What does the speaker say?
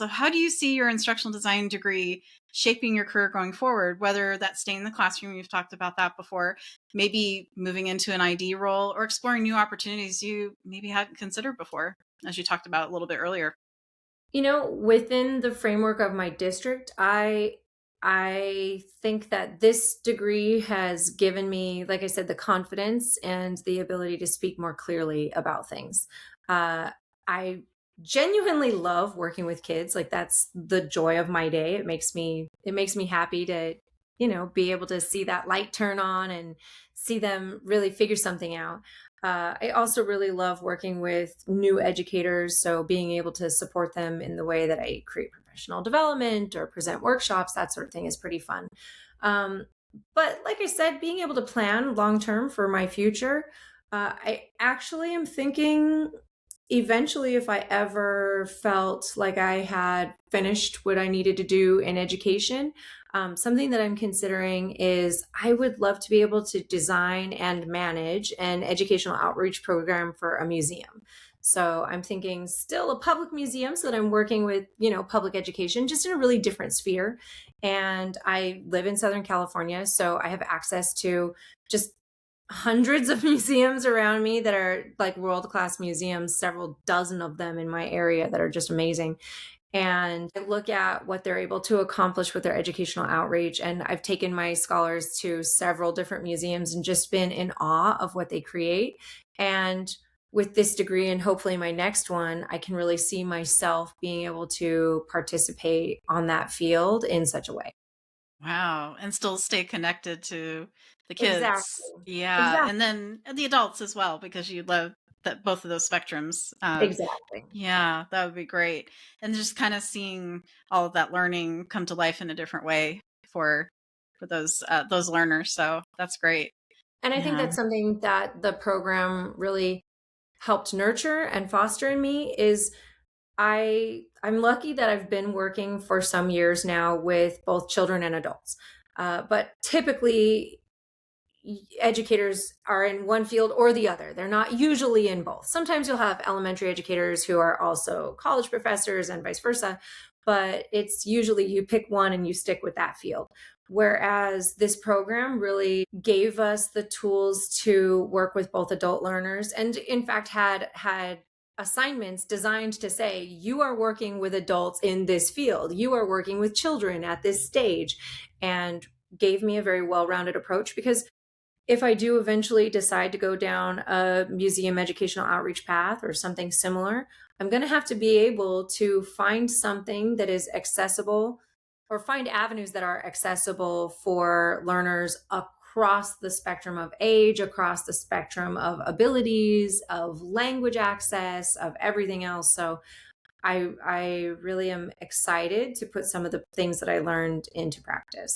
So how do you see your instructional design degree shaping your career going forward, whether that's staying in the classroom, you've talked about that before, maybe moving into an ID role or exploring new opportunities you maybe hadn't considered before, as you talked about a little bit earlier? Within the framework of my district, I think that this degree has given me, like I said, the confidence and the ability to speak more clearly about things. I genuinely love working with kids. Like that's the joy of my day. It makes me happy to, be able to see that light turn on and see them really figure something out. I also really love working with new educators. So being able to support them in the way that I create professional development or present workshops, that sort of thing is pretty fun. Um, but like I said, being able to plan long term for my future, I actually am thinking eventually, if I ever felt like I had finished what I needed to do in education, something that I'm considering is I would love to be able to design and manage an educational outreach program for a museum. So I'm thinking still a public museum so that I'm working with, public education, just in a really different sphere. And I live in Southern California, so I have access to just hundreds of museums around me that are like world-class museums, several dozen of them in my area that are just amazing. And I look at what they're able to accomplish with their educational outreach. And I've taken my scholars to several different museums and just been in awe of what they create. And with this degree and hopefully my next one, I can really see myself being able to participate on that field in such a way. Wow. And still stay connected to the Exactly. kids. Yeah. Exactly. And then the adults as well, because you love that both of those spectrums. Exactly. Yeah, that would be great. And just kind of seeing all of that learning come to life in a different way for those learners. So that's great. And I think Yeah. that's something that the program really helped nurture and foster in me is I'm lucky that I've been working for some years now with both children and adults. But typically educators are in one field or the other. They're not usually in both. Sometimes you'll have elementary educators who are also college professors and vice versa, but it's usually you pick one and you stick with that field. Whereas this program really gave us the tools to work with both adult learners and in fact had assignments designed to say you are working with adults in this field, you are working with children at this stage, and gave me a very well-rounded approach because if I do eventually decide to go down a museum educational outreach path or something similar, I'm going to have to be able to find something that is accessible or find avenues that are accessible for learners across the spectrum of age, across the spectrum of abilities, of language access, of everything else. So I really am excited to put some of the things that I learned into practice.